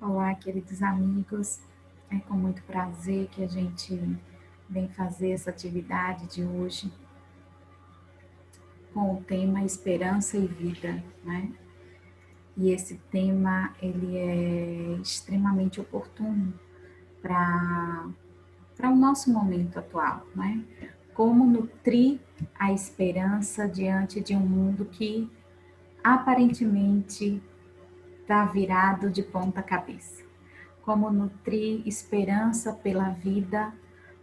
Olá, queridos amigos. É com muito prazer que a gente vem fazer essa atividade de hoje com o tema Esperança e Vida, né? E esse tema ele é extremamente oportuno para o nosso momento atual, né? Como nutrir a esperança diante de um mundo que aparentemente está virado de ponta cabeça. Como nutrir esperança pela vida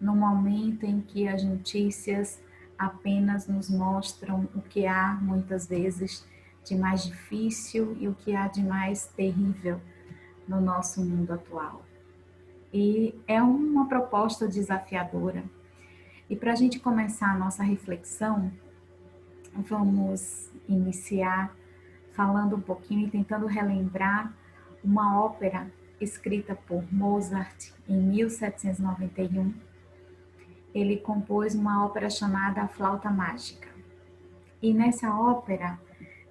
no momento em que as notícias apenas nos mostram o que há muitas vezes de mais difícil e o que há de mais terrível no nosso mundo atual. E é uma proposta desafiadora. E para a gente começar a nossa reflexão, vamos iniciar falando um pouquinho e tentando relembrar uma ópera escrita por Mozart em 1791. Ele compôs uma ópera chamada A Flauta Mágica. E nessa ópera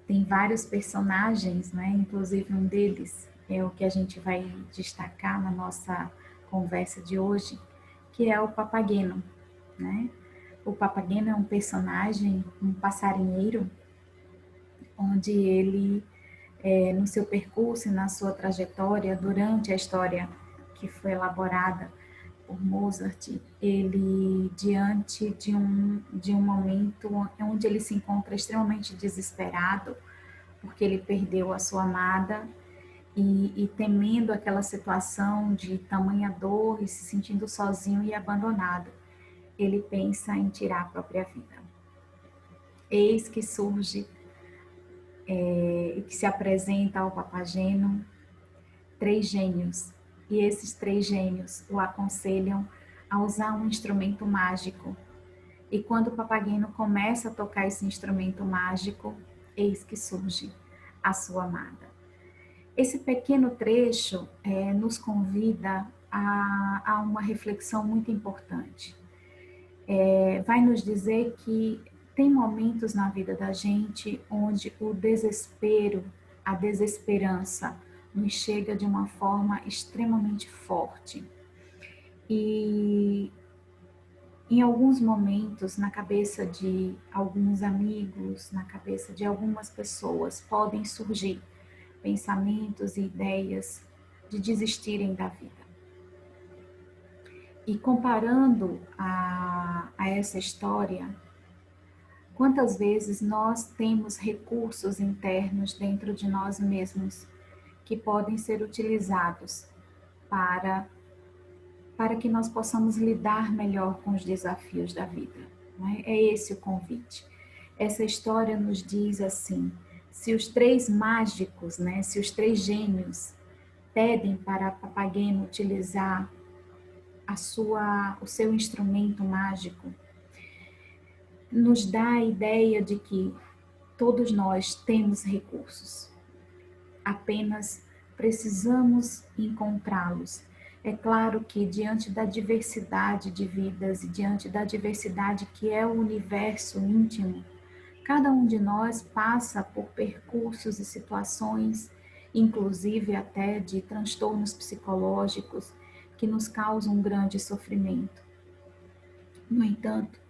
tem vários personagens, né? Inclusive um deles é o que a gente vai destacar na nossa conversa de hoje, que é o Papageno, né? O Papageno é um personagem, um passarinheiro, onde ele no seu percurso e na sua trajetória, durante a história que foi elaborada por Mozart, ele, diante de um momento onde ele se encontra extremamente desesperado, porque ele perdeu a sua amada, e temendo aquela situação de tamanha dor e se sentindo sozinho e abandonado, ele pensa em tirar a própria vida. Eis que surge e que se apresenta ao Papageno três gênios, e esses três gênios o aconselham a usar um instrumento mágico. E quando o Papageno começa a tocar esse instrumento mágico, eis que surge a sua amada. Esse pequeno trecho nos convida a uma reflexão muito importante. Vai nos dizer que tem momentos na vida da gente onde o desespero, a desesperança, nos chega de uma forma extremamente forte. E em alguns momentos, na cabeça de alguns amigos, na cabeça de algumas pessoas, podem surgir pensamentos e ideias de desistirem da vida. E comparando a essa história, quantas vezes nós temos recursos internos dentro de nós mesmos que podem ser utilizados para, para que nós possamos lidar melhor com os desafios da vida. Não é? É esse o convite. Essa história nos diz assim, se os três mágicos, né, se os três gênios pedem para Papageno utilizar o seu instrumento mágico, nos dá a ideia de que todos nós temos recursos, apenas precisamos encontrá-los. É claro que diante da diversidade de vidas e diante da diversidade que é o universo íntimo, cada um de nós passa por percursos e situações, inclusive até de transtornos psicológicos, que nos causam um grande sofrimento. No entanto,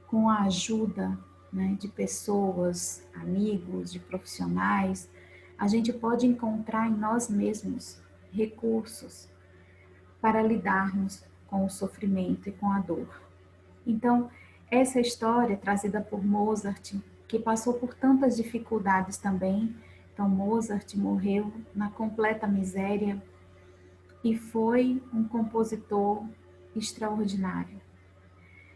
com a ajuda, né, de pessoas, amigos, de profissionais, a gente pode encontrar em nós mesmos recursos para lidarmos com o sofrimento e com a dor. Então, essa história trazida por Mozart, que passou por tantas dificuldades também. Então, Mozart morreu na completa miséria e foi um compositor extraordinário.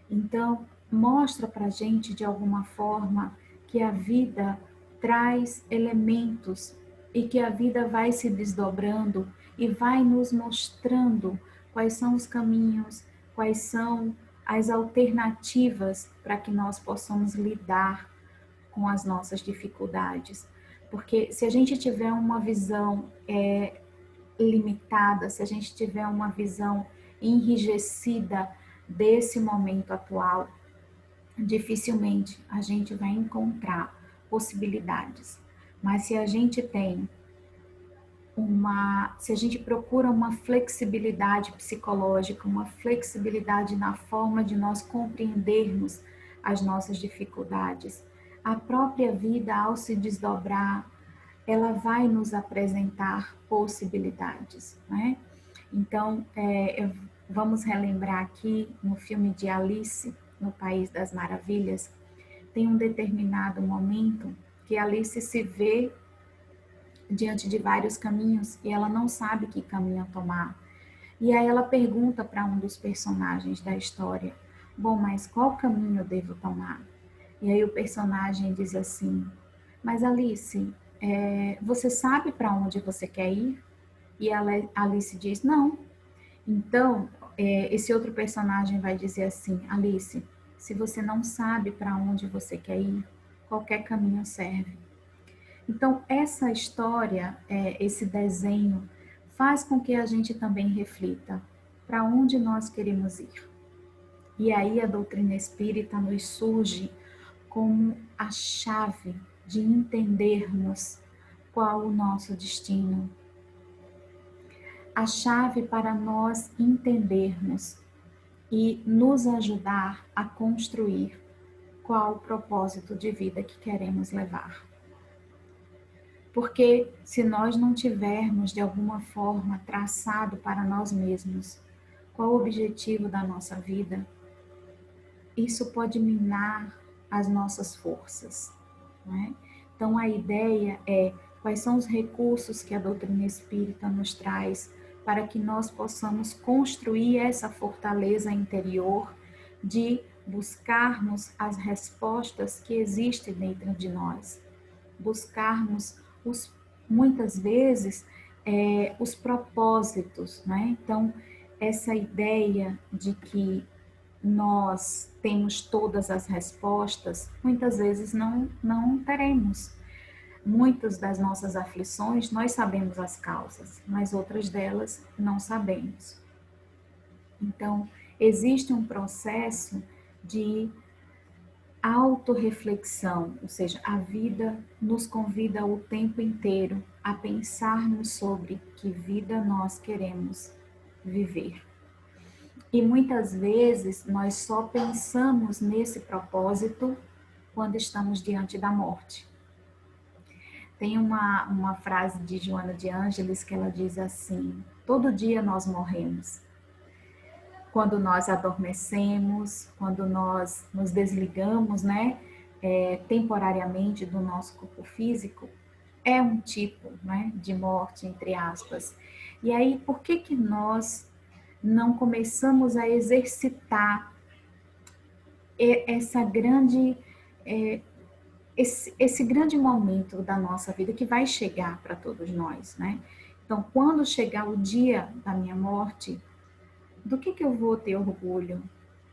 Então, mostra para a gente, de alguma forma, que a vida traz elementos e que a vida vai se desdobrando e vai nos mostrando quais são os caminhos, quais são as alternativas para que nós possamos lidar com as nossas dificuldades. Porque se a gente tiver uma visão limitada, se a gente tiver uma visão enrijecida desse momento atual, dificilmente a gente vai encontrar possibilidades. Mas se a gente tem se a gente procura uma flexibilidade psicológica, uma flexibilidade na forma de nós compreendermos as nossas dificuldades, a própria vida, ao se desdobrar, ela vai nos apresentar possibilidades, né? Então, vamos relembrar aqui no filme de Alice, no País das Maravilhas, tem um determinado momento que Alice se vê diante de vários caminhos e ela não sabe que caminho tomar. E aí ela pergunta para um dos personagens da história: bom, mas qual caminho eu devo tomar? E aí o personagem diz assim: mas Alice, você sabe para onde você quer ir? E Alice diz: não. Então, esse outro personagem vai dizer assim: Alice, se você não sabe para onde você quer ir, qualquer caminho serve. Então, essa história, esse desenho, faz com que a gente também reflita para onde nós queremos ir. E aí a doutrina espírita nos surge como a chave de entendermos qual o nosso destino, a chave para nós entendermos e nos ajudar a construir qual o propósito de vida que queremos levar. Porque se nós não tivermos de alguma forma traçado para nós mesmos qual o objetivo da nossa vida, isso pode minar as nossas forças, né? Então a ideia é quais são os recursos que a doutrina espírita nos traz para que nós possamos construir essa fortaleza interior de buscarmos as respostas que existem dentro de nós, buscarmos muitas vezes os propósitos, né? Então essa ideia de que nós temos todas as respostas, muitas vezes não teremos. Muitas das nossas aflições, nós sabemos as causas, mas outras delas não sabemos. Então, existe um processo de autorreflexão, ou seja, a vida nos convida o tempo inteiro a pensarmos sobre que vida nós queremos viver. E muitas vezes nós só pensamos nesse propósito quando estamos diante da morte. Tem uma frase de Joana de Ângeles que ela diz assim: todo dia nós morremos. Quando nós adormecemos, quando nós nos desligamos, né, temporariamente do nosso corpo físico, é um tipo, né, de morte, entre aspas. E aí, por que nós não começamos a exercitar essa grande, esse grande momento da nossa vida que vai chegar para todos nós, né? Então, quando chegar o dia da minha morte, do que eu vou ter orgulho?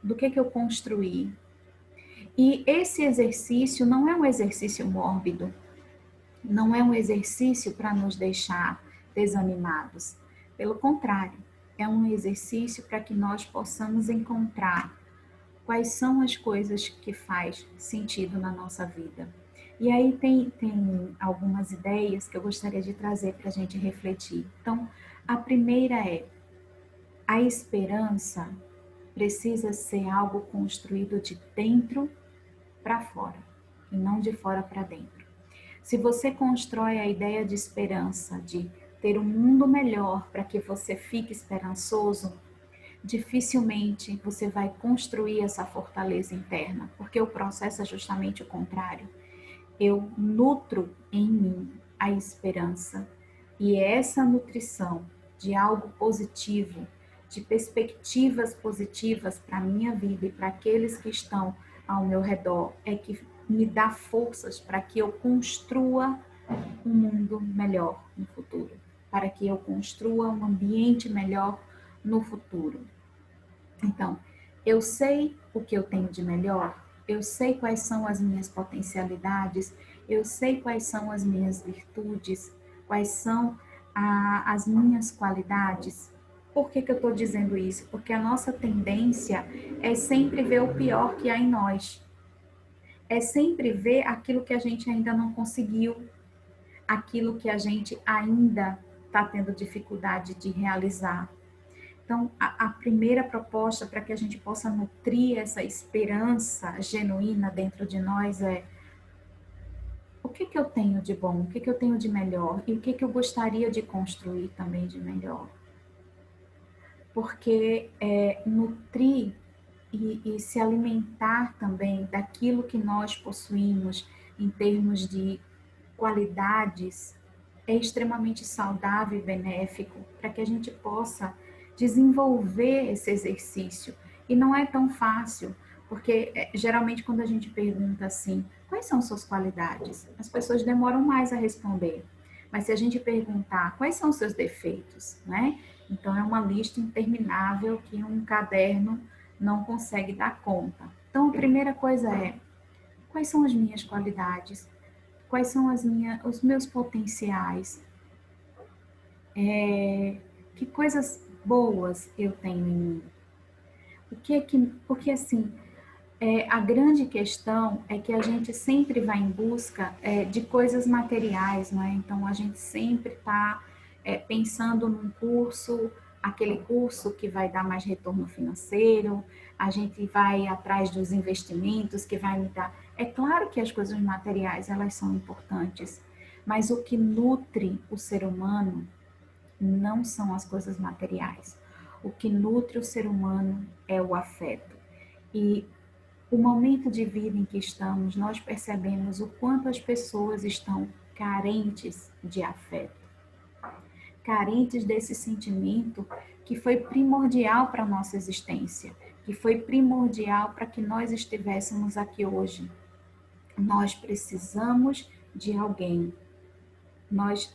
Do que eu construí? E esse exercício não é um exercício mórbido, não é um exercício para nos deixar desanimados. Pelo contrário, é um exercício para que nós possamos encontrar quais são as coisas que faz sentido na nossa vida. E aí tem algumas ideias que eu gostaria de trazer para a gente refletir. Então, a primeira é: a esperança precisa ser algo construído de dentro para fora, e não de fora para dentro. Se você constrói a ideia de esperança, de ter um mundo melhor para que você fique esperançoso, dificilmente você vai construir essa fortaleza interna, porque o processo é justamente o contrário. Eu nutro em mim a esperança, e essa nutrição de algo positivo, de perspectivas positivas para a minha vida e para aqueles que estão ao meu redor, é que me dá forças para que eu construa um mundo melhor no futuro, para que eu construa um ambiente melhor no futuro. Então, eu sei o que eu tenho de melhor, eu sei quais são as minhas potencialidades, eu sei quais são as minhas virtudes, quais são as minhas qualidades. Por que eu estou dizendo isso? Porque a nossa tendência é sempre ver o pior que há em nós. É sempre ver aquilo que a gente ainda não conseguiu, aquilo que a gente ainda está tendo dificuldade de realizar. Então, a primeira proposta para que a gente possa nutrir essa esperança genuína dentro de nós é: o que que eu tenho de bom, o que que eu tenho de melhor e o que que eu gostaria de construir também de melhor. Porque nutrir e se alimentar também daquilo que nós possuímos em termos de qualidades é extremamente saudável e benéfico para que a gente possa desenvolver esse exercício. E não é tão fácil, porque geralmente quando a gente pergunta assim, quais são suas qualidades? As pessoas demoram mais a responder. Mas se a gente perguntar quais são os seus defeitos, né? Então é uma lista interminável que um caderno não consegue dar conta. Então a primeira coisa é: quais são as minhas qualidades? Quais são os meus potenciais? Que coisas boas eu tenho em mim? Porque assim, a grande questão é que a gente sempre vai em busca de coisas materiais, não é? Então a gente sempre está pensando num curso, aquele curso que vai dar mais retorno financeiro, a gente vai atrás dos investimentos que vai me dar. É claro que as coisas materiais elas são importantes, mas o que nutre o ser humano não são as coisas materiais. O que nutre o ser humano é o afeto. E o momento de vida em que estamos, nós percebemos o quanto as pessoas estão carentes de afeto, carentes desse sentimento que foi primordial para a nossa existência, que foi primordial para que nós estivéssemos aqui hoje. Nós precisamos de alguém, nós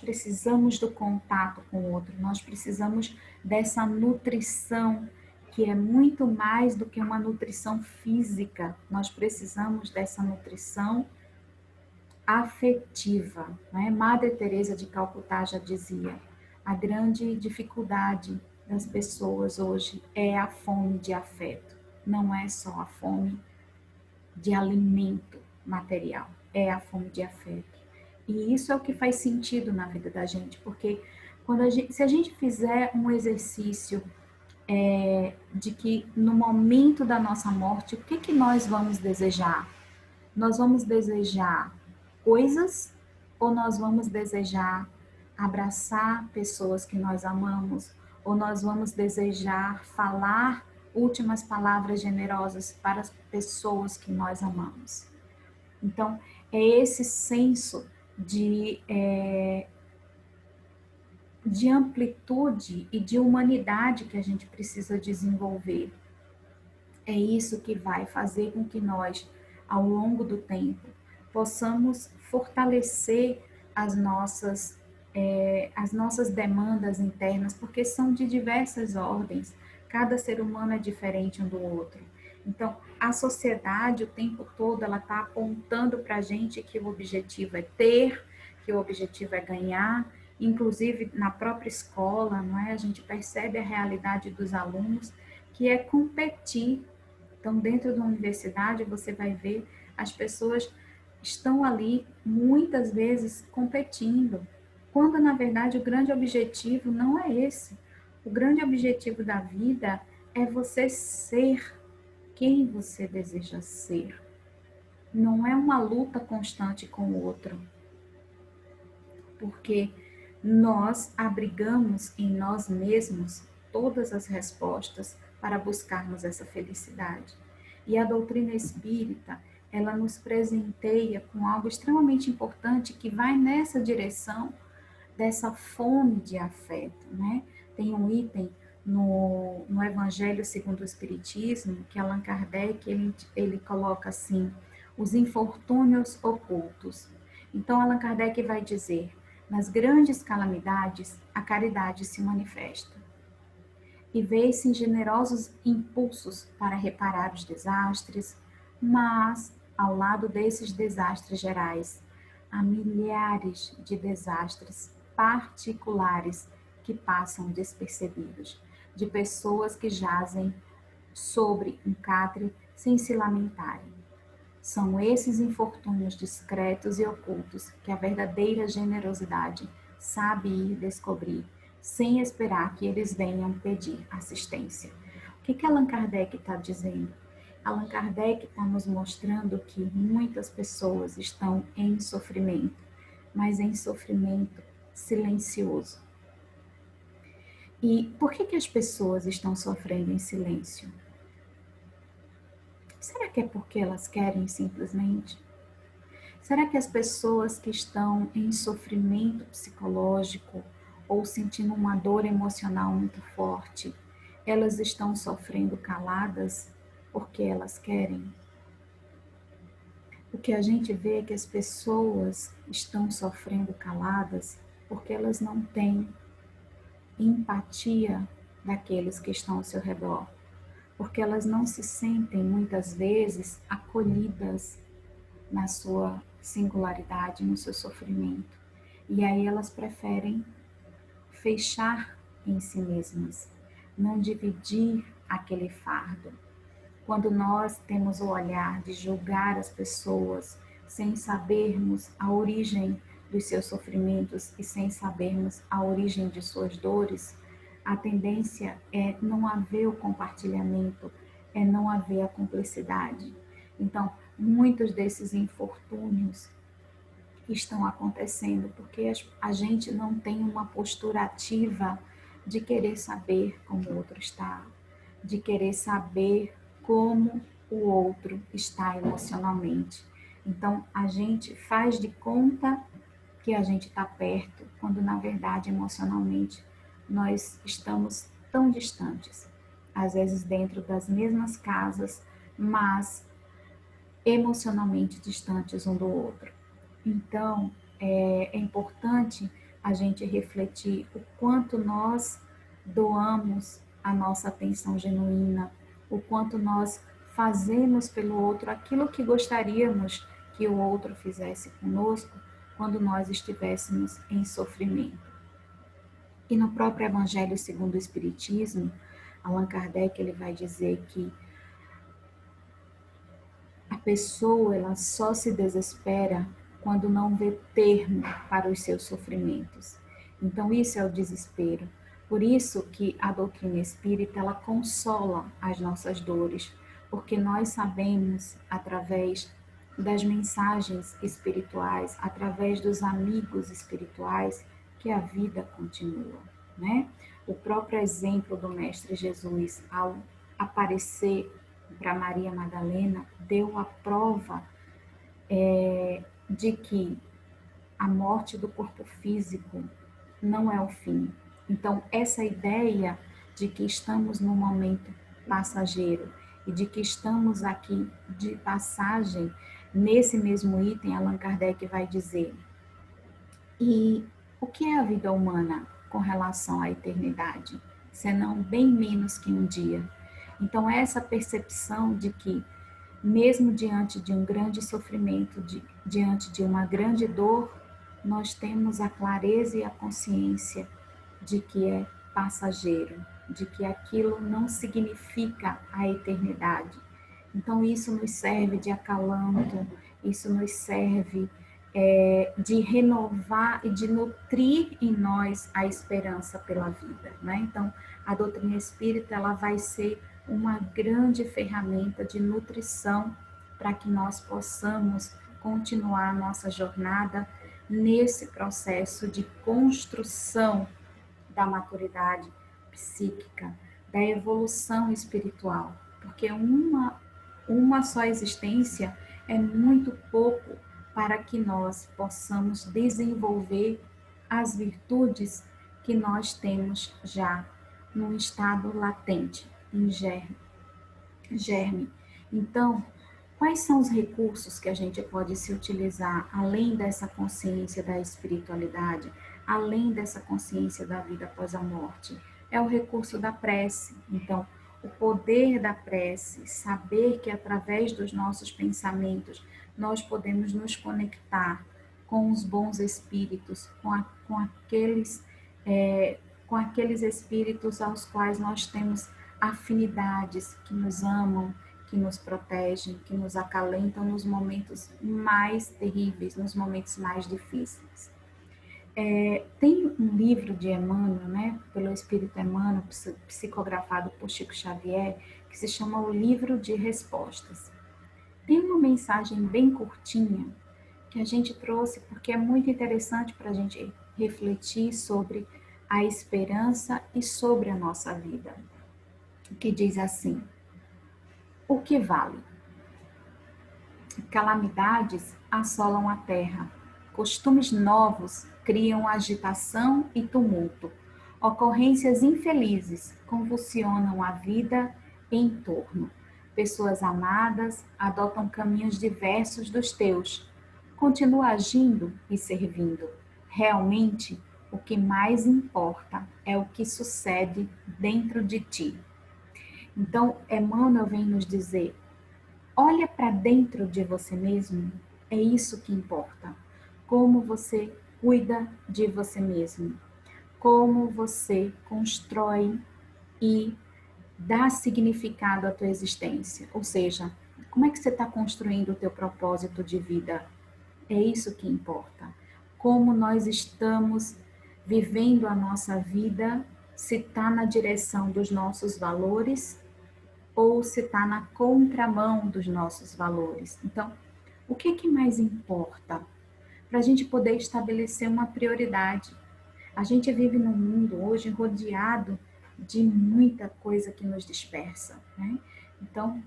precisamos do contato com o outro, nós precisamos dessa nutrição, que é muito mais do que uma nutrição física, nós precisamos dessa nutrição afetiva. Né? Madre Teresa de Calcutá já dizia: a grande dificuldade das pessoas hoje é a fome de afeto, não é só a fome de alimento material, é a fome de afeto. E isso é o que faz sentido na vida da gente, porque se a gente fizer um exercício de que no momento da nossa morte, o que que nós vamos desejar? Nós vamos desejar coisas ou nós vamos desejar abraçar pessoas que nós amamos? Ou nós vamos desejar falar últimas palavras generosas para as pessoas que nós amamos? Então, é esse senso de amplitude e de humanidade que a gente precisa desenvolver. É isso que vai fazer com que nós, ao longo do tempo, possamos fortalecer as nossas demandas internas, porque são de diversas ordens. Cada ser humano é diferente um do outro. Então, a sociedade, o tempo todo, ela está apontando para a gente que o objetivo é ter, que o objetivo é ganhar. Inclusive, na própria escola, não é? A gente percebe a realidade dos alunos, que é competir. Então, dentro da universidade, você vai ver as pessoas estão ali muitas vezes competindo, quando na verdade o grande objetivo não é esse. O grande objetivo da vida é você ser quem você deseja ser. Não é uma luta constante com o outro, porque nós abrigamos em nós mesmos todas as respostas para buscarmos essa felicidade. E a doutrina espírita, ela nos presenteia com algo extremamente importante que vai nessa direção dessa fome de afeto, né? Tem um item no Evangelho segundo o Espiritismo que Allan Kardec ele coloca assim: os infortúnios ocultos. Então Allan Kardec vai dizer: nas grandes calamidades a caridade se manifesta e vê-se em generosos impulsos para reparar os desastres, mas ao lado desses desastres gerais há milhares de desastres particulares que passam despercebidos, de pessoas que jazem sobre um catre sem se lamentarem. São esses infortúnios discretos e ocultos que a verdadeira generosidade sabe ir descobrir, sem esperar que eles venham pedir assistência. O que Allan Kardec está dizendo? Allan Kardec está nos mostrando que muitas pessoas estão em sofrimento, mas em sofrimento silencioso. E por que as pessoas estão sofrendo em silêncio? Será que é porque elas querem simplesmente? Será que as pessoas que estão em sofrimento psicológico ou sentindo uma dor emocional muito forte, elas estão sofrendo caladas porque elas querem? O que a gente vê é que as pessoas estão sofrendo caladas porque elas não têm empatia daqueles que estão ao seu redor, porque elas não se sentem muitas vezes acolhidas na sua singularidade, no seu sofrimento. E aí elas preferem fechar em si mesmas, não dividir aquele fardo. Quando nós temos o olhar de julgar as pessoas sem sabermos a origem dos seus sofrimentos e sem sabermos a origem de suas dores, a tendência é não haver o compartilhamento, é não haver a cumplicidade. Então, muitos desses infortúnios estão acontecendo porque a gente não tem uma postura ativa de querer saber como o outro está, de querer saber como o outro está emocionalmente. Então, a gente faz de conta que a gente está perto, quando na verdade, emocionalmente, nós estamos tão distantes. Às vezes dentro das mesmas casas, mas emocionalmente distantes um do outro. Então, é importante a gente refletir o quanto nós doamos a nossa atenção genuína, o quanto nós fazemos pelo outro aquilo que gostaríamos que o outro fizesse conosco quando nós estivéssemos em sofrimento. E no próprio Evangelho segundo o Espiritismo, Allan Kardec ele vai dizer que a pessoa ela só se desespera quando não vê termo para os seus sofrimentos. Então isso é o desespero. Por isso que a doutrina espírita ela consola as nossas dores, porque nós sabemos através das mensagens espirituais, através dos amigos espirituais, que a vida continua, né? O próprio exemplo do Mestre Jesus ao aparecer para Maria Madalena deu a prova de que a morte do corpo físico não é o fim. Então, essa ideia de que estamos num momento passageiro e de que estamos aqui de passagem, nesse mesmo item, Allan Kardec vai dizer: e o que é a vida humana com relação à eternidade? Senão bem menos que um dia. Então, essa percepção de que mesmo diante de um grande sofrimento, diante de uma grande dor, nós temos a clareza e a consciência de que é passageiro, de que aquilo não significa a eternidade. Então, isso nos serve de acalanto, isso nos serve de renovar e de nutrir em nós a esperança pela vida, né? Então, a doutrina espírita ela vai ser uma grande ferramenta de nutrição para que nós possamos continuar a nossa jornada nesse processo de construção da maturidade psíquica, da evolução espiritual, porque uma só existência é muito pouco para que nós possamos desenvolver as virtudes que nós temos já num estado latente, em germe. Então, quais são os recursos que a gente pode se utilizar além dessa consciência da espiritualidade, além dessa consciência da vida após a morte? É o recurso da prece. Então, o poder da prece, saber que através dos nossos pensamentos nós podemos nos conectar com os bons espíritos, com aqueles espíritos aos quais nós temos afinidades, que nos amam, que nos protegem, que nos acalentam nos momentos mais terríveis, nos momentos mais difíceis. Tem um livro de Emmanuel, né, pelo Espírito Emmanuel, psicografado por Chico Xavier, que se chama O Livro de Respostas. Tem uma mensagem bem curtinha que a gente trouxe porque é muito interessante para a gente refletir sobre a esperança e sobre a nossa vida. Que diz assim: o que vale? Calamidades assolam a terra, costumes novos criam agitação e tumulto, ocorrências infelizes convulsionam a vida em torno. Pessoas amadas adotam caminhos diversos dos teus. Continua agindo e servindo. Realmente, o que mais importa é o que sucede dentro de ti. Então, Emmanuel vem nos dizer: olha para dentro de você mesmo, é isso que importa. Como você cuida de você mesmo, como você constrói e dá significado à tua existência. Ou seja, como é que você está construindo o teu propósito de vida? É isso que importa. Como nós estamos vivendo a nossa vida, se está na direção dos nossos valores ou se está na contramão dos nossos valores. Então, o que mais importa para a gente poder estabelecer uma prioridade? A gente vive num mundo hoje rodeado de muita coisa que nos dispersa, né? Então,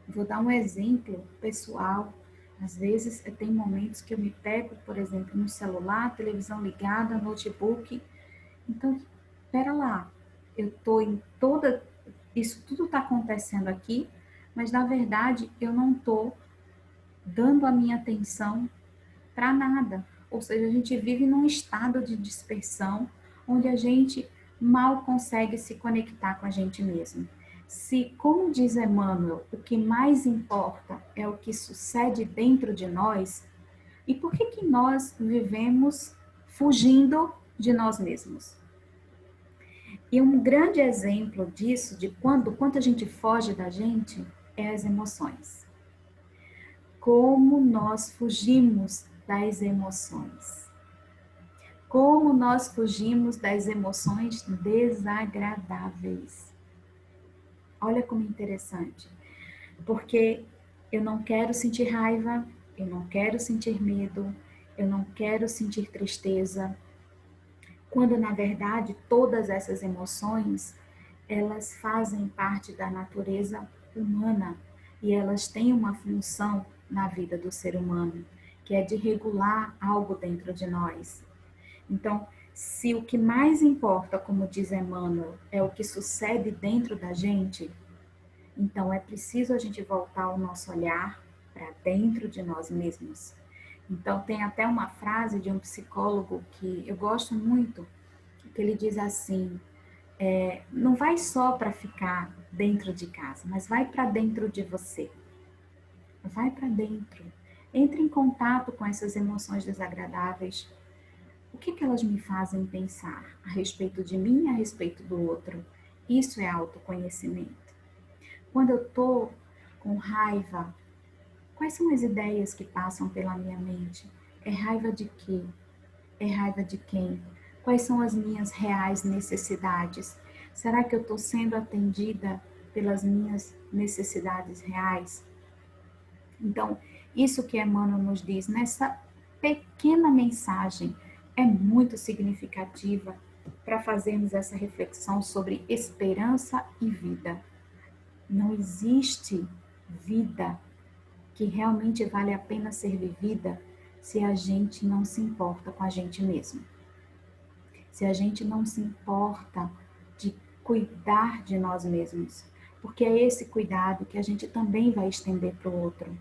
vou dar um exemplo pessoal. Às vezes, tem momentos que eu me pego, por exemplo, no celular, televisão ligada, notebook. Então, espera lá, eu estou em toda. Isso tudo está acontecendo aqui, mas na verdade eu não estou dando a minha atenção para nada. Ou seja, a gente vive num estado de dispersão, onde a gente mal consegue se conectar com a gente mesmo. Se, como diz Emmanuel, o que mais importa é o que sucede dentro de nós, e por que que nós vivemos fugindo de nós mesmos? E um grande exemplo disso, de quanto a gente foge da gente, é as emoções. Como nós fugimos das emoções. Como nós fugimos das emoções desagradáveis. Olha como interessante. Porque eu não quero sentir raiva, eu não quero sentir medo, eu não quero sentir tristeza, quando na verdade todas essas emoções, elas fazem parte da natureza humana e elas têm uma função na vida do ser humano, que é de regular algo dentro de nós. Então, se o que mais importa, como diz Emmanuel, é o que sucede dentro da gente, então é preciso a gente voltar o nosso olhar para dentro de nós mesmos. Então, tem até uma frase de um psicólogo que eu gosto muito, que ele diz assim: não vai só para ficar dentro de casa, mas vai para dentro de você. Vai para dentro. Entre em contato com essas emoções desagradáveis. O que que elas me fazem pensar a respeito de mim e a respeito do outro? Isso é autoconhecimento. Quando eu estou com raiva, quais são as ideias que passam pela minha mente? É raiva de quê? É raiva de quem? Quais são as minhas reais necessidades? Será que eu estou sendo atendida pelas minhas necessidades reais? Então, isso que Emmanuel nos diz nessa pequena mensagem é muito significativa para fazermos essa reflexão sobre esperança e vida. Não existe vida que realmente vale a pena ser vivida se a gente não se importa com a gente mesmo. Se a gente não se importa de cuidar de nós mesmos, porque é esse cuidado que a gente também vai estender para o outro.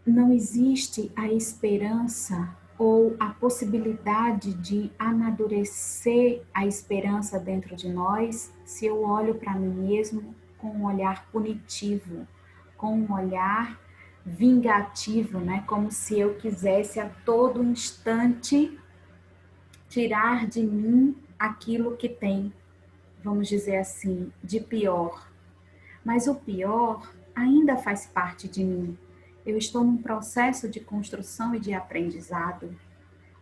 Não existe a esperança ou a possibilidade de amadurecer a esperança dentro de nós se eu olho para mim mesmo com um olhar punitivo, com um olhar vingativo, né? Como se eu quisesse a todo instante tirar de mim aquilo que tem, vamos dizer assim, de pior. Mas o pior ainda faz parte de mim. Eu estou num processo de construção e de aprendizado.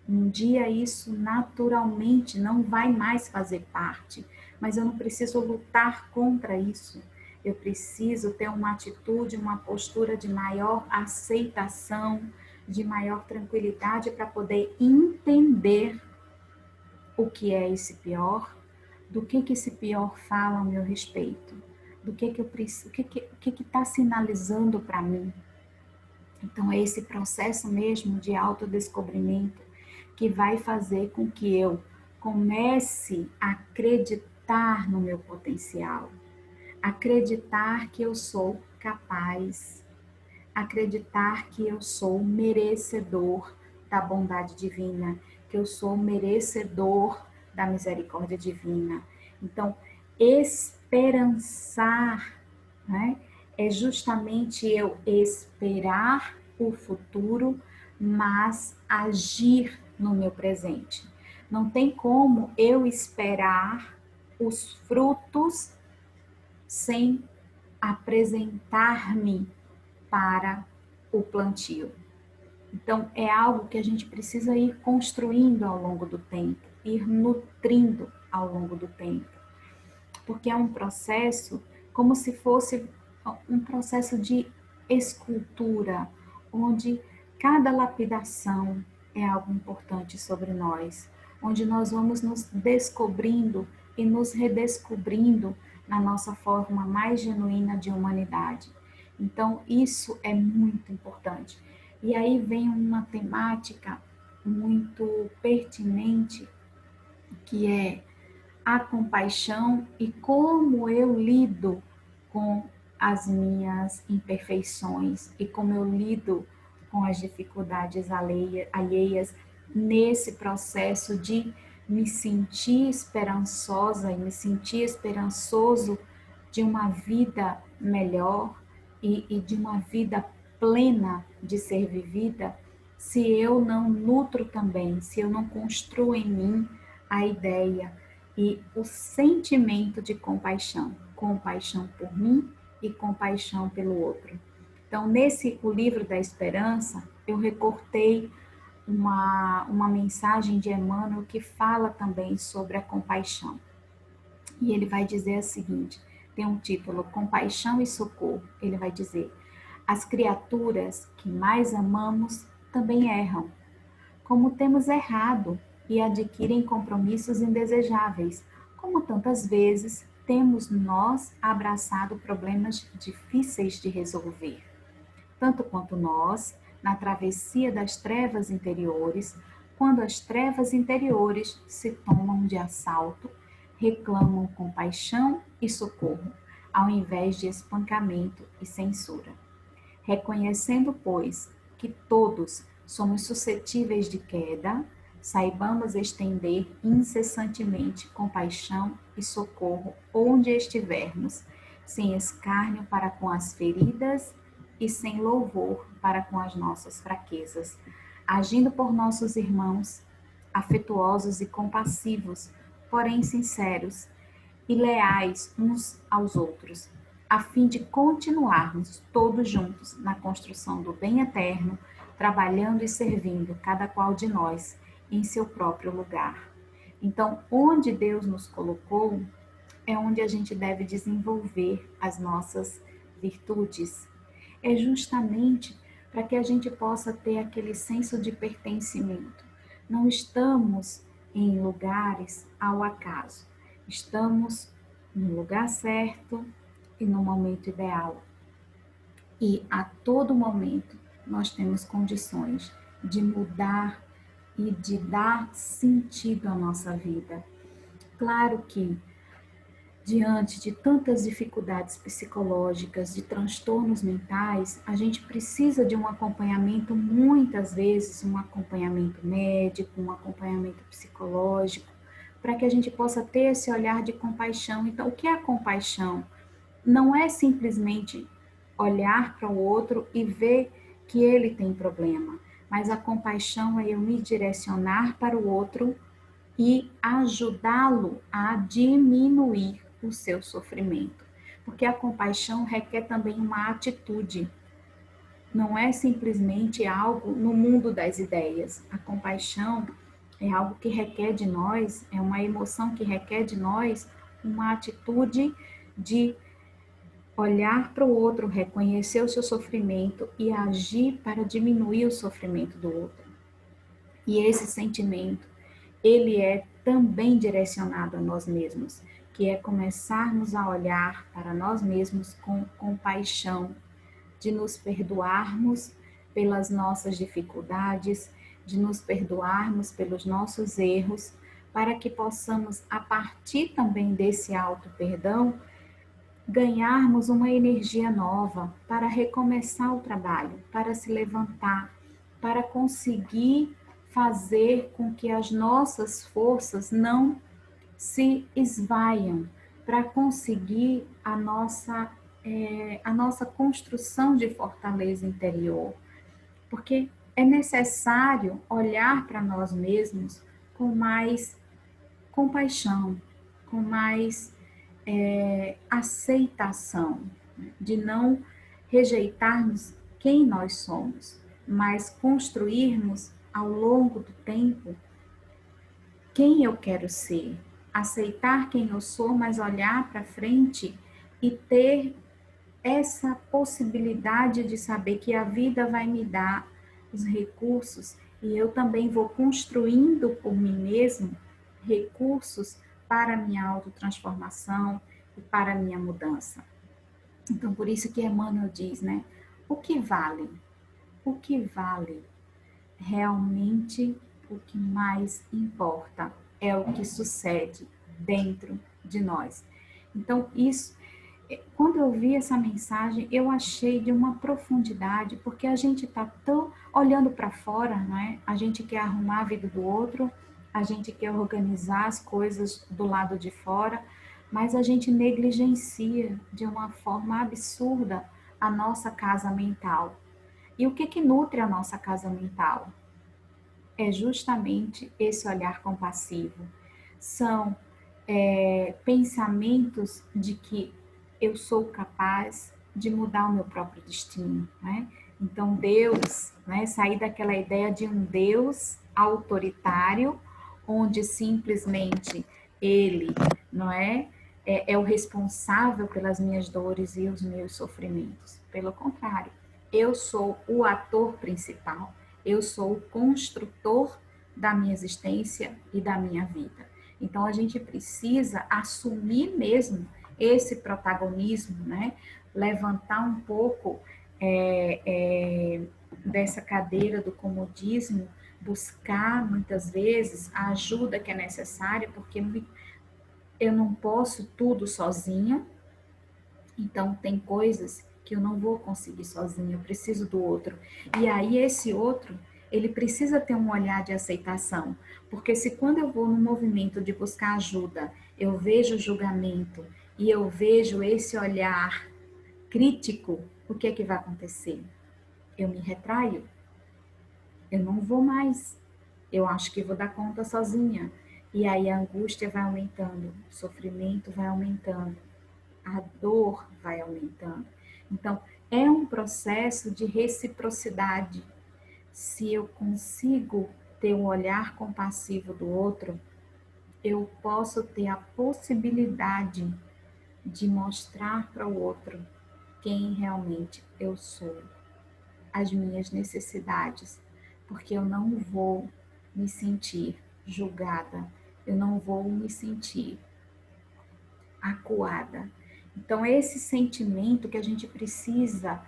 Um dia isso naturalmente não vai mais fazer parte, mas eu não preciso lutar contra isso. Eu preciso ter uma atitude, uma postura de maior aceitação, de maior tranquilidade para poder entender o que é esse pior, do que esse pior fala ao meu respeito, do que eu preciso, o que está sinalizando para mim. Então é esse processo mesmo de autodescobrimento que vai fazer com que eu comece a acreditar no meu potencial, acreditar que eu sou capaz, acreditar que eu sou merecedor da bondade divina, que eu sou merecedor da misericórdia divina. Então, esperançar, né, é justamente eu esperar o futuro, mas agir no meu presente. Não tem como eu esperar os frutos sem apresentar-me para o plantio. Então, é algo que a gente precisa ir construindo ao longo do tempo, ir nutrindo ao longo do tempo, porque é um processo como se fosse um processo de escultura, onde cada lapidação é algo importante sobre nós, onde nós vamos nos descobrindo e nos redescobrindo na nossa forma mais genuína de humanidade. Então, isso é muito importante. E aí vem uma temática muito pertinente, que é a compaixão e como eu lido com as minhas imperfeições e como eu lido com as dificuldades alheias nesse processo de me sentir esperançosa e me sentir esperançoso de uma vida melhor e de uma vida plena de ser vivida, se eu não nutro também, se eu não construo em mim a ideia e o sentimento de compaixão, compaixão por mim e compaixão pelo outro. Então, nesse o livro da esperança, eu recortei uma mensagem de Emmanuel que fala também sobre a compaixão. E ele vai dizer o seguinte, tem um título, Compaixão e Socorro. Ele vai dizer, as criaturas que mais amamos também erram, como temos errado e adquirem compromissos indesejáveis, como tantas vezes temos nós abraçado problemas difíceis de resolver, tanto quanto nós, na travessia das trevas interiores, quando as trevas interiores se tomam de assalto, reclamam compaixão e socorro, ao invés de espancamento e censura. Reconhecendo, pois, que todos somos suscetíveis de queda, saibamos estender incessantemente compaixão e socorro onde estivermos, sem escárnio para com as feridas e sem louvor para com as nossas fraquezas, agindo por nossos irmãos, afetuosos e compassivos, porém sinceros, e leais uns aos outros, a fim de continuarmos todos juntos na construção do bem eterno, trabalhando e servindo cada qual de nós em seu próprio lugar. Então, onde Deus nos colocou é onde a gente deve desenvolver as nossas virtudes. É justamente para que a gente possa ter aquele senso de pertencimento. Não estamos em lugares ao acaso. Estamos no lugar certo e no momento ideal. E a todo momento nós temos condições de mudar e de dar sentido à nossa vida. Claro que diante de tantas dificuldades psicológicas, de transtornos mentais, a gente precisa de um acompanhamento, muitas vezes, um acompanhamento médico, um acompanhamento psicológico, para que a gente possa ter esse olhar de compaixão. Então, o que é a compaixão? Não é simplesmente olhar para o outro e ver que ele tem problema, mas a compaixão é eu me direcionar para o outro e ajudá-lo a diminuir o seu sofrimento. Porque a compaixão requer também uma atitude. não é simplesmente algo no mundo das ideias. A compaixão é algo que requer de nós, é uma emoção que requer de nós uma atitude de olhar para o outro, reconhecer o seu sofrimento e agir para diminuir o sofrimento do outro. E esse sentimento, ele é também direcionado a nós mesmos, que é começarmos a olhar para nós mesmos com compaixão, de nos perdoarmos pelas nossas dificuldades, de nos perdoarmos pelos nossos erros, para que possamos, a partir também desse auto-perdão, ganharmos uma energia nova para recomeçar o trabalho, para se levantar, para conseguir fazer com que as nossas forças não se esvaiam, para conseguir a nossa construção de fortaleza interior. Porque é necessário olhar para nós mesmos com mais compaixão, com mais aceitação, de não rejeitarmos quem nós somos, mas construirmos ao longo do tempo quem eu quero ser, aceitar quem eu sou, mas olhar para frente e ter essa possibilidade de saber que a vida vai me dar os recursos e eu também vou construindo por mim mesmo recursos para a minha autotransformação e para a minha mudança. Então, por isso que Emmanuel diz, né? O que vale? O que vale? Realmente, o que mais importa é o que sucede dentro de nós. Então, isso, quando eu vi essa mensagem, eu achei de uma profundidade, porque a gente está tão olhando para fora, né? A gente quer arrumar a vida do outro, a gente quer organizar as coisas do lado de fora, mas a gente negligencia de uma forma absurda a nossa casa mental. E o que que nutre a nossa casa mental? É justamente esse olhar compassivo. São pensamentos de que eu sou capaz de mudar o meu próprio destino, né? Então Deus, né, sair daquela ideia de um Deus autoritário, onde simplesmente ele, não é o responsável pelas minhas dores e os meus sofrimentos. Pelo contrário, eu sou o ator principal, eu sou o construtor da minha existência e da minha vida. Então a gente precisa assumir mesmo esse protagonismo, né? Levantar um pouco dessa cadeira do comodismo, buscar muitas vezes a ajuda que é necessária, porque eu não posso tudo sozinha, então tem coisas que eu não vou conseguir sozinha, eu preciso do outro. E aí esse outro, ele precisa ter um olhar de aceitação, porque se quando eu vou no movimento de buscar ajuda, eu vejo julgamento e eu vejo esse olhar crítico, o que é que vai acontecer? Eu me retraio, eu não vou mais. Eu acho que vou dar conta sozinha. E aí a angústia vai aumentando, o sofrimento vai aumentando, a dor vai aumentando. Então, é um processo de reciprocidade. Se eu consigo ter um olhar compassivo do outro, eu posso ter a possibilidade de mostrar para o outro quem realmente eu sou, as minhas necessidades, porque eu não vou me sentir julgada, eu não vou me sentir acuada. Então, esse sentimento que a gente precisa,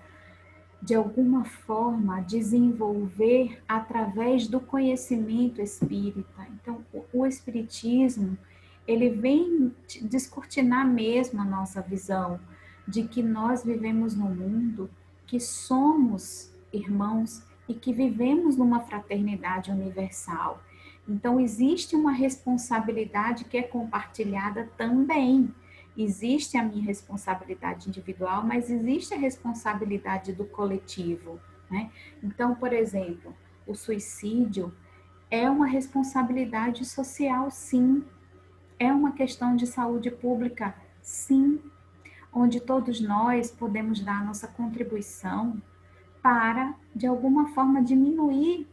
de alguma forma, desenvolver através do conhecimento espírita. Então, o espiritismo, ele vem descortinar mesmo a nossa visão de que nós vivemos num mundo que somos irmãos e que vivemos numa fraternidade universal. Então, existe uma responsabilidade que é compartilhada também. Existe a minha responsabilidade individual, mas existe a responsabilidade do coletivo, né? Então, por exemplo, o suicídio é uma responsabilidade social, sim. É uma questão de saúde pública, sim, onde todos nós podemos dar nossa contribuição para, de alguma forma, diminuir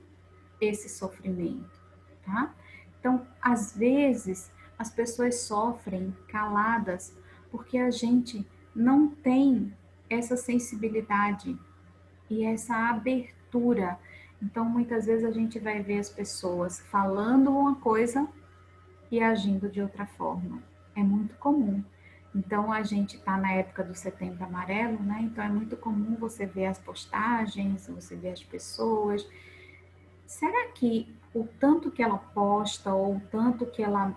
esse sofrimento, tá? Então, às vezes, as pessoas sofrem caladas porque a gente não tem essa sensibilidade e essa abertura. Então, muitas vezes a gente vai ver as pessoas falando uma coisa e agindo de outra forma. É muito comum. Então, a gente está na época do Setembro Amarelo, né? Então, é muito comum você ver as postagens, você ver as pessoas. Será que o tanto que ela posta ou o tanto que ela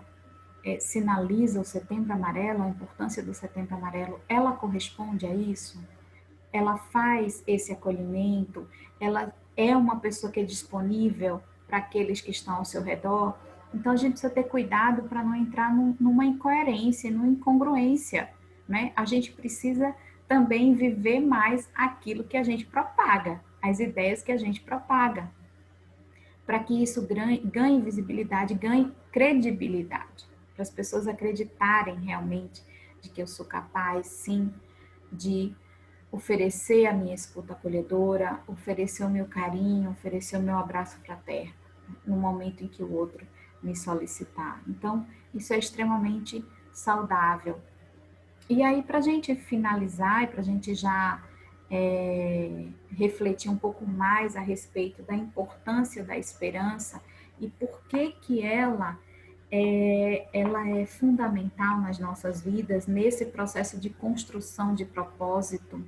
sinaliza o Setembro Amarelo, a importância do Setembro Amarelo, ela corresponde a isso? Ela faz esse acolhimento? Ela é uma pessoa que é disponível para aqueles que estão ao seu redor? Então a gente precisa ter cuidado para não entrar numa incoerência, numa incongruência, né? A gente precisa também viver mais aquilo que a gente propaga, as ideias que a gente propaga, para que isso ganhe visibilidade, ganhe credibilidade, para as pessoas acreditarem realmente de que eu sou capaz, sim, de oferecer a minha escuta acolhedora, oferecer o meu carinho, oferecer o meu abraço fraterno, no momento em que o outro me solicitar. Então, isso é extremamente saudável. E aí, para a gente finalizar e para a gente já refletir um pouco mais a respeito da importância da esperança e por que que ela é fundamental nas nossas vidas, nesse processo de construção de propósito,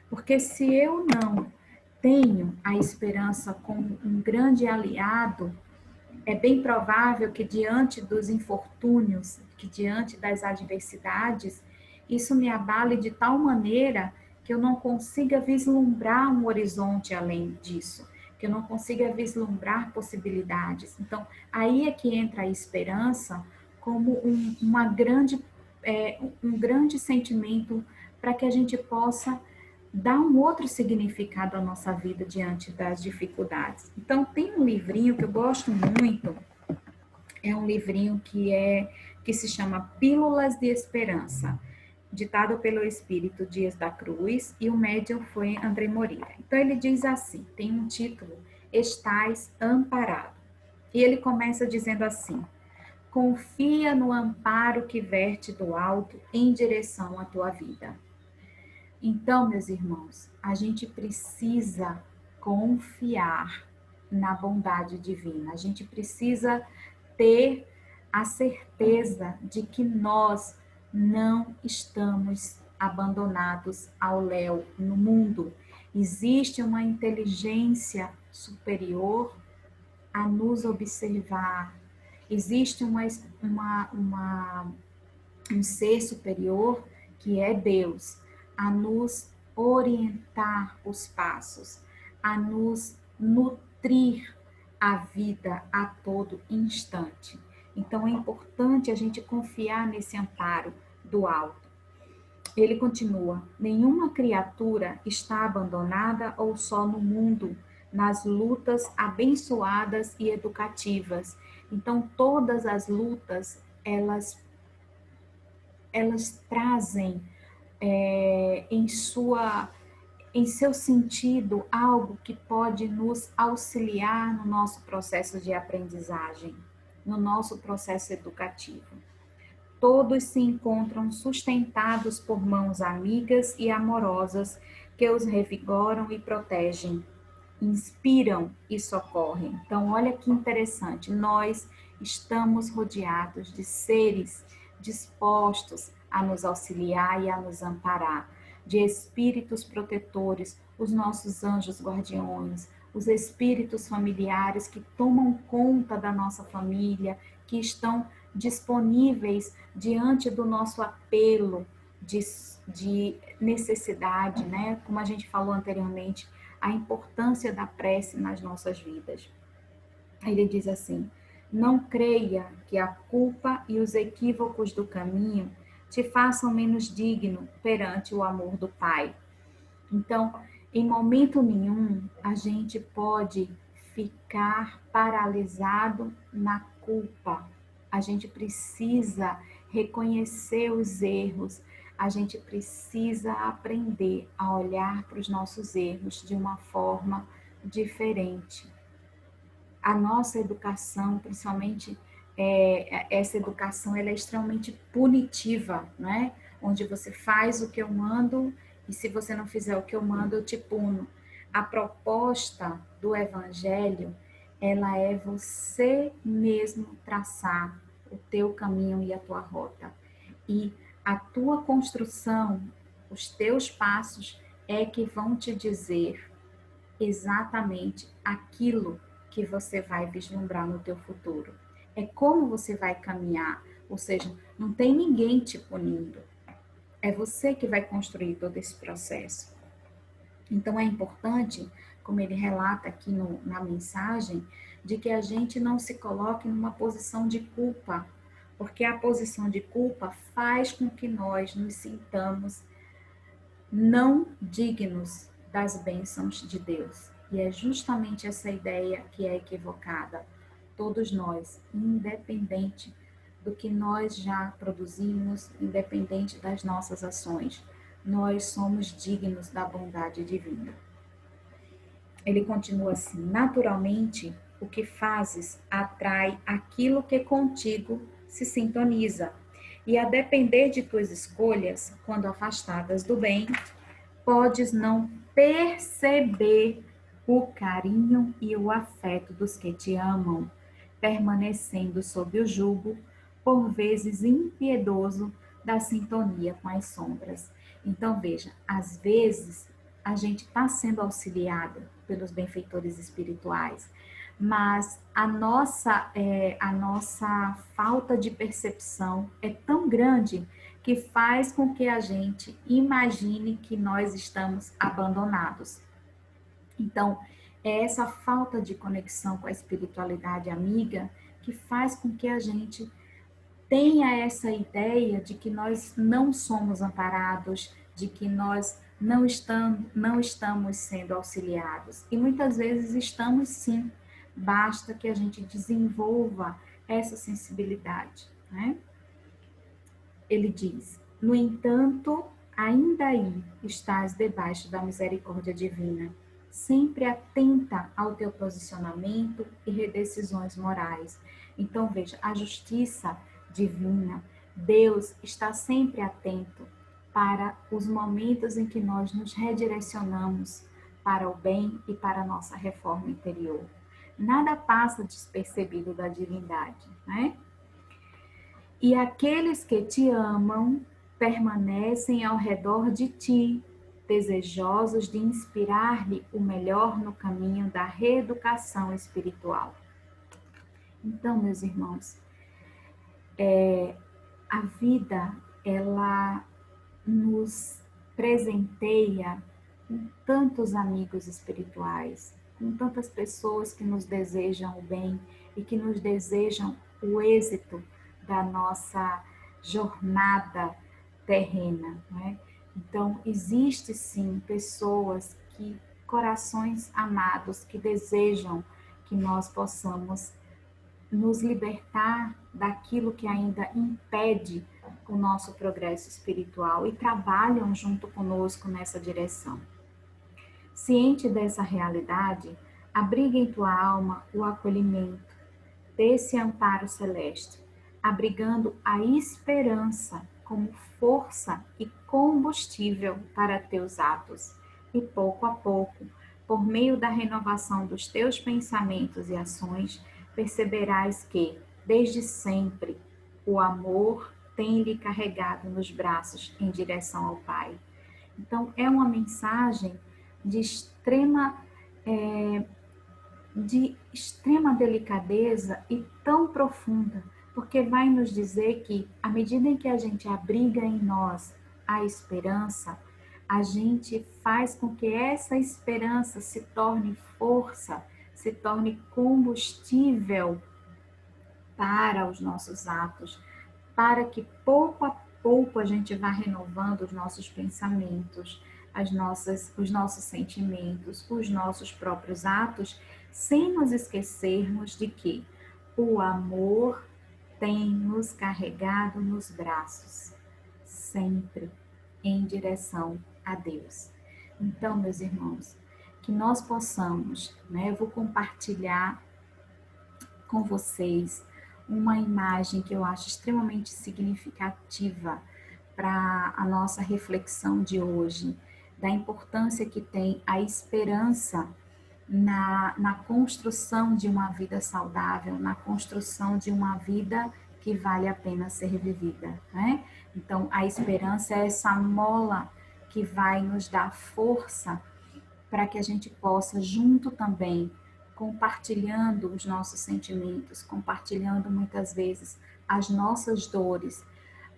porque se eu não tenho a esperança como um grande aliado, é bem provável que diante dos infortúnios, que diante das adversidades, isso me abale de tal maneira que eu não consiga vislumbrar um horizonte além disso, que eu não consiga vislumbrar possibilidades. Então, aí é que entra a esperança como um grande sentimento para que a gente possa dar um outro significado à nossa vida diante das dificuldades. Então, tem um livrinho que eu gosto muito, é um livrinho que se chama Pílulas de Esperança, ditado pelo espírito Dias da Cruz, e o médium foi André Moreira. Então, ele diz assim, tem um título, Estais Amparado. E ele começa dizendo assim, confia no amparo que verte do alto em direção à tua vida. Então, meus irmãos, a gente precisa confiar na bondade divina. A gente precisa ter a certeza de que nós não estamos abandonados ao léu no mundo. Existe uma inteligência superior a nos observar. Existe um ser superior, que é Deus, a nos orientar os passos, a nos nutrir a vida a todo instante. Então é importante a gente confiar nesse amparo do alto. Ele continua: nenhuma criatura está abandonada ou só no mundo, nas lutas abençoadas e educativas. Então todas as lutas, elas trazem em seu sentido algo que pode nos auxiliar no nosso processo de aprendizagem, no nosso processo educativo. Todos se encontram sustentados por mãos amigas e amorosas que os revigoram e protegem, inspiram e socorrem. Então, olha que interessante, nós estamos rodeados de seres dispostos a nos auxiliar e a nos amparar, de espíritos protetores, os nossos anjos guardiões, os espíritos familiares que tomam conta da nossa família, que estão disponíveis diante do nosso apelo de necessidade, né? Como a gente falou anteriormente, a importância da prece nas nossas vidas. Ele diz assim: não creia que a culpa e os equívocos do caminho te façam menos digno perante o amor do Pai. Então, em momento nenhum, a gente pode ficar paralisado na culpa. A gente precisa reconhecer os erros, a gente precisa aprender a olhar para os nossos erros de uma forma diferente. A nossa educação, principalmente essa educação, ela é extremamente punitiva, não é? Onde você faz o que eu mando e se você não fizer o que eu mando, eu te puno. A proposta do evangelho, ela é você mesmo traçar o teu caminho e a tua rota. E a tua construção, os teus passos é que vão te dizer exatamente aquilo que você vai vislumbrar no teu futuro. É como você vai caminhar, ou seja, não tem ninguém te punindo. É você que vai construir todo esse processo. Então é importante, como ele relata aqui na mensagem, de que a gente não se coloque numa posição de culpa, porque a posição de culpa faz com que nós nos sintamos não dignos das bênçãos de Deus. E é justamente essa ideia que é equivocada. Todos nós, independente do que nós já produzimos, independente das nossas ações, nós somos dignos da bondade divina. Ele continua assim: naturalmente, o que fazes atrai aquilo que contigo se sintoniza. E a depender de tuas escolhas, quando afastadas do bem, podes não perceber o carinho e o afeto dos que te amam, permanecendo sob o jugo, por vezes impiedoso, da sintonia com as sombras. Então, veja, às vezes a gente está sendo auxiliado pelos benfeitores espirituais, mas a nossa falta de percepção é tão grande que faz com que a gente imagine que nós estamos abandonados. Então, é essa falta de conexão com a espiritualidade amiga que faz com que a gente tenha essa ideia de que nós não somos amparados, de que nós não estamos sendo auxiliados. E muitas vezes estamos sim, basta que a gente desenvolva essa sensibilidade, né? Ele diz: no entanto, ainda aí estás debaixo da misericórdia divina, sempre atenta ao teu posicionamento e redecisões morais. Então, veja, a justiça divina, Deus está sempre atento para os momentos em que nós nos redirecionamos para o bem e para a nossa reforma interior. Nada passa despercebido da divindade, né? E aqueles que te amam permanecem ao redor de ti, desejosos de inspirar-lhe o melhor no caminho da reeducação espiritual. Então, meus irmãos, a vida, ela nos presenteia com tantos amigos espirituais, com tantas pessoas que nos desejam o bem e que nos desejam o êxito da nossa jornada terrena, né? Então, existe sim pessoas que, corações amados, que desejam que nós possamos nos libertar daquilo que ainda impede o nosso progresso espiritual e trabalham junto conosco nessa direção. Ciente dessa realidade, abriga em tua alma o acolhimento desse amparo celeste, abrigando a esperança como força e combustível para teus atos. E pouco a pouco, por meio da renovação dos teus pensamentos e ações, perceberás que, desde sempre, o amor tem-lhe carregado nos braços em direção ao Pai. Então, é uma mensagem de extrema delicadeza e tão profunda, porque vai nos dizer que, à medida em que a gente abriga em nós a esperança, a gente faz com que essa esperança se torne força, se torne combustível para os nossos atos, para que pouco a pouco a gente vá renovando os nossos pensamentos, os nossos sentimentos, os nossos próprios atos, sem nos esquecermos de que o amor tem nos carregado nos braços, sempre. em direção a Deus. Então, meus irmãos, que nós possamos, né? Eu vou compartilhar com vocês uma imagem que eu acho extremamente significativa para a nossa reflexão de hoje, da importância que tem a esperança na construção de uma vida saudável, na construção de uma vida que vale a pena ser vivida, né? Então, a esperança é essa mola que vai nos dar força para que a gente possa, junto também, compartilhando os nossos sentimentos, compartilhando muitas vezes as nossas dores,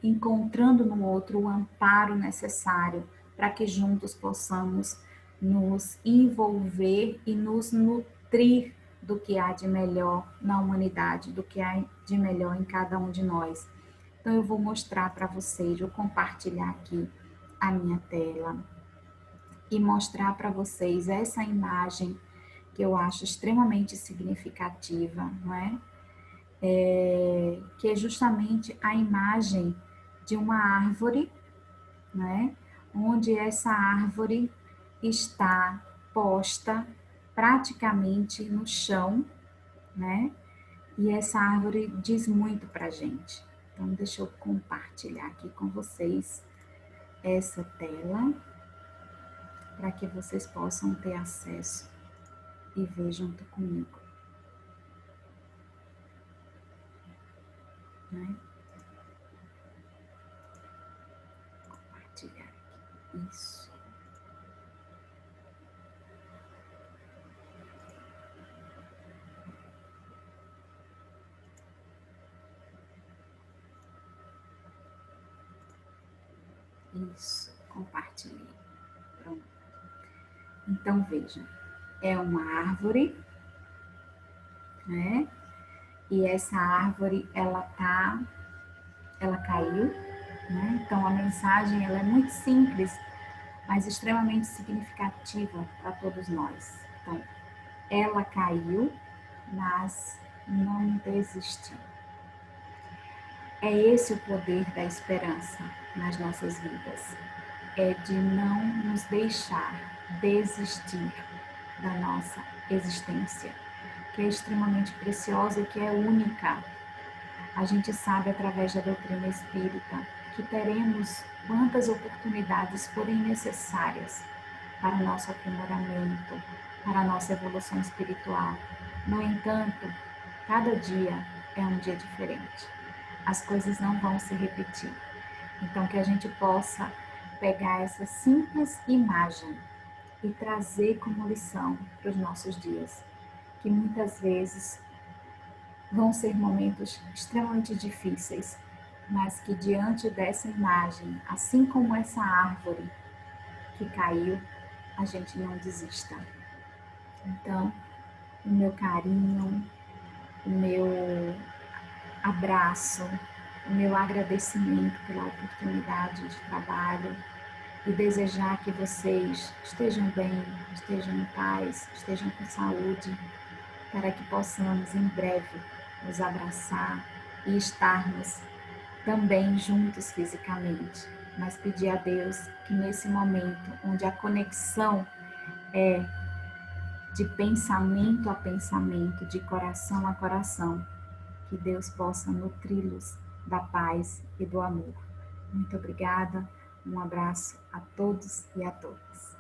encontrando no outro o amparo necessário para que juntos possamos nos envolver e nos nutrir do que há de melhor na humanidade, do que há de melhor em cada um de nós. Então eu vou mostrar para vocês, vou compartilhar aqui a minha tela e mostrar para vocês essa imagem que eu acho extremamente significativa, não é? Que é justamente a imagem de uma árvore, né? Onde essa árvore está posta praticamente no chão, né? E essa árvore diz muito para a gente. Então, deixa eu compartilhar aqui com vocês essa tela, para que vocês possam ter acesso e ver junto comigo, né? Compartilhar aqui. Isso. Isso. Compartilhei. Pronto. Então, vejam. É uma árvore, né? E essa árvore, ela caiu, né? Então, a mensagem, ela é muito simples, mas extremamente significativa para todos nós. Então, ela caiu, mas não desistiu. É esse o poder da esperança nas nossas vidas. É de não nos deixar desistir da nossa existência, que é extremamente preciosa e que é única. A gente sabe através da doutrina espírita que teremos quantas oportunidades forem necessárias para o nosso aprimoramento, para a nossa evolução espiritual. No entanto, cada dia é um dia diferente. As coisas não vão se repetir. Então, que a gente possa pegar essa simples imagem e trazer como lição para os nossos dias, que muitas vezes vão ser momentos extremamente difíceis, mas que diante dessa imagem, assim como essa árvore que caiu, a gente não desista. Então, o meu carinho, o meu abraço, o meu agradecimento pela oportunidade de trabalho e desejar que vocês estejam bem, estejam em paz, estejam com saúde, para que possamos em breve nos abraçar e estarmos também juntos fisicamente. Mas pedir a Deus que nesse momento onde a conexão é de pensamento a pensamento, de coração a coração, que Deus possa nutri-los da paz e do amor. Muito obrigada, um abraço a todos e a todas.